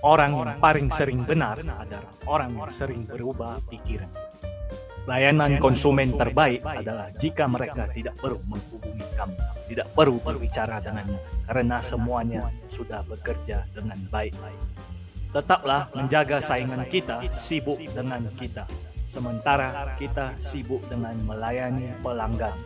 Orang yang paling sering benar adalah orang yang sering berubah pikiran. Layanan konsumen terbaik adalah jika mereka tidak perlu menghubungi kamu, tidak perlu berbicara denganmu, karena semuanya sudah bekerja dengan baik. Tetaplah menjaga saingan kita sibuk dengan kita, sementara kita sibuk dengan melayani pelanggan.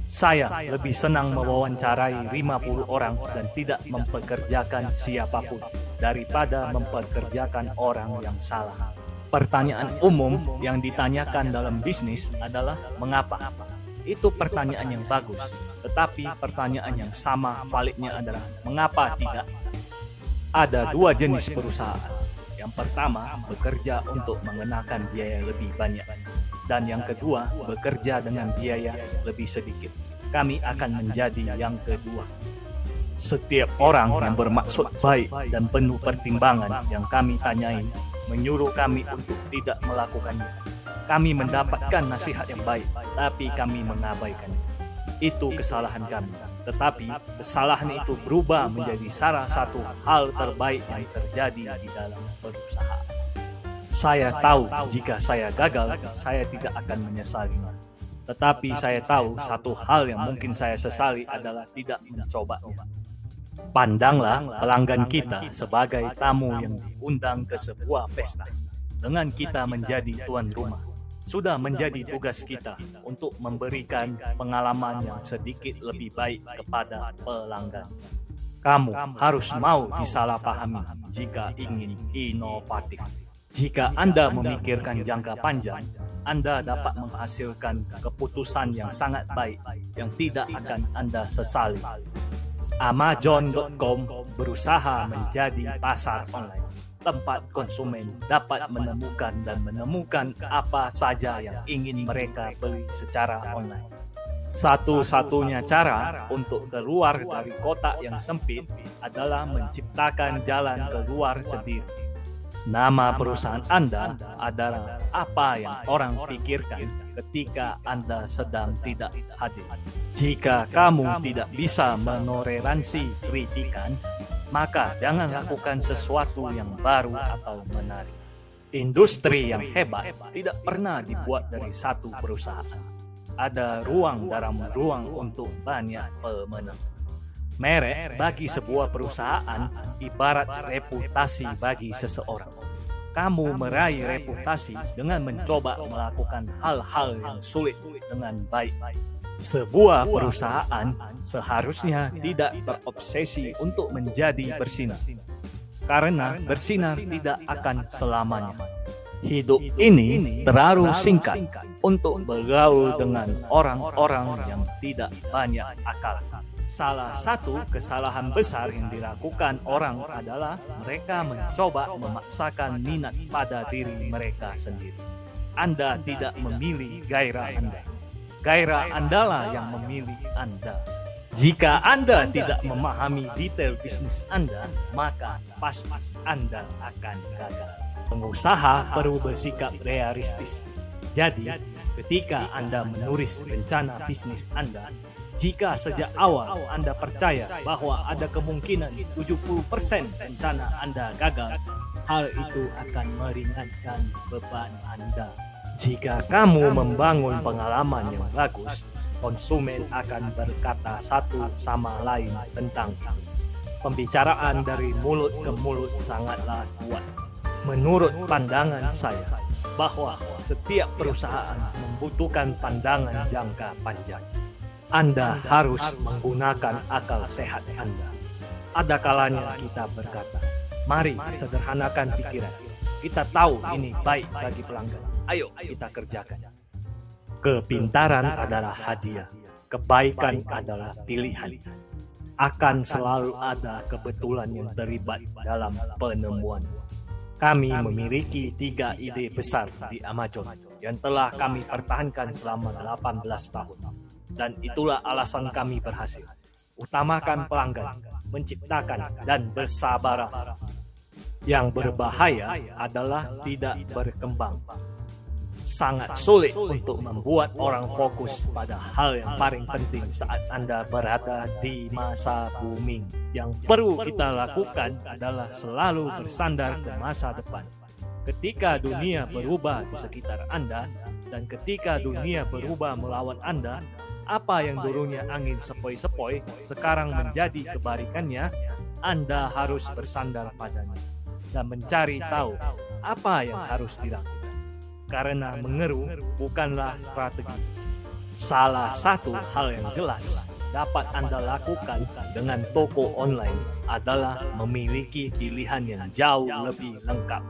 Saya lebih senang mewawancarai 50 orang dan tidak mempekerjakan siapapun daripada mempekerjakan orang yang salah. Pertanyaan umum yang ditanyakan dalam bisnis adalah mengapa? Itu pertanyaan yang bagus, tetapi pertanyaan yang sama validnya adalah mengapa tidak? Ada dua jenis perusahaan. Yang pertama, bekerja untuk mengenakan biaya lebih banyak. Dan yang kedua, bekerja dengan biaya lebih sedikit. Kami akan menjadi yang kedua. Setiap orang yang bermaksud baik dan penuh pertimbangan yang kami tanyai menyuruh kami untuk tidak melakukannya. Kami mendapatkan nasihat yang baik, tapi kami mengabaikannya. Itu kesalahan kami. Tetapi kesalahan itu berubah menjadi salah satu hal terbaik yang terjadi di dalam perusahaan. Saya tahu jika saya gagal, saya tidak akan menyesalinya. Tetapi saya tahu satu hal yang mungkin saya sesali adalah tidak mencobanya. Pandanglah pelanggan kita sebagai tamu yang diundang ke sebuah pesta. Dengan kita menjadi tuan rumah, sudah menjadi tugas kita untuk memberikan pengalaman yang sedikit lebih baik kepada pelanggan. Kamu harus mau disalahpahami jika ingin inovatif. Jika Anda memikirkan jangka panjang, Anda dapat menghasilkan keputusan yang sangat baik yang tidak akan Anda sesali. Amazon.com berusaha menjadi pasar online, tempat konsumen dapat menemukan apa saja yang ingin mereka beli secara online. Satu-satunya cara untuk keluar dari kotak yang sempit adalah menciptakan jalan keluar sendiri. Nama perusahaan Anda adalah apa yang orang pikirkan ketika Anda sedang tidak hadir. Jika kamu tidak bisa menoleransi kritikan, maka jangan lakukan sesuatu yang baru atau menarik. Industri yang hebat tidak pernah dibuat dari satu perusahaan. Ada ruang dalam ruang untuk banyak pemenang. Merek bagi sebuah perusahaan ibarat reputasi bagi seseorang. Kamu meraih reputasi dengan mencoba melakukan hal-hal yang sulit dengan baik. Sebuah perusahaan seharusnya tidak terobsesi untuk menjadi bersinar, karena bersinar tidak akan selamanya. Hidup ini terlalu singkat untuk bergaul dengan orang-orang yang tidak banyak akal. Salah satu kesalahan besar yang dilakukan orang adalah mereka mencoba memaksakan minat pada diri mereka sendiri. Anda tidak memilih gairah Anda. Gairah Andalah yang memilih Anda. Jika Anda tidak memahami detail bisnis Anda, maka pasti Anda akan gagal. Pengusaha perlu bersikap realistis. Jadi, ketika Anda menulis rencana bisnis Anda, jika sejak awal Anda percaya bahwa ada kemungkinan 70% rencana Anda gagal, hal itu akan meringankan beban Anda. Jika kamu membangun pengalaman yang bagus, konsumen akan berkata satu sama lain tentang itu. Pembicaraan dari mulut ke mulut sangatlah kuat. Menurut pandangan saya, bahwa setiap perusahaan membutuhkan pandangan jangka panjang. Anda harus menggunakan akal sehat Anda. Ada kalanya kita berkata, mari sederhanakan pikiran. Kita tahu ini baik bagi pelanggan. Ayo kita kerjakan. Kepintaran adalah hadiah. Kebaikan adalah pilihan. Akan selalu ada kebetulan yang terlibat dalam penemuan. Kami memiliki 3 ide besar di Amazon yang telah kami pertahankan selama 18 tahun. Dan itulah alasan kami berhasil. Utamakan pelanggan, menciptakan dan bersabarlah. Yang berbahaya adalah tidak berkembang. Sangat sulit untuk membuat orang fokus pada hal yang paling penting saat Anda berada di masa booming. Yang perlu kita lakukan adalah selalu bersandar ke masa depan. Ketika dunia berubah di sekitar Anda, dan ketika dunia berubah melawan Anda, apa yang dulunya angin sepoi-sepoi sekarang menjadi kebalikannya. Anda harus bersandar padanya dan mencari tahu apa yang harus dilakukan. Karena mengeru bukanlah strategi. Salah satu hal yang jelas dapat Anda lakukan dengan toko online adalah memiliki pilihan yang jauh lebih lengkap.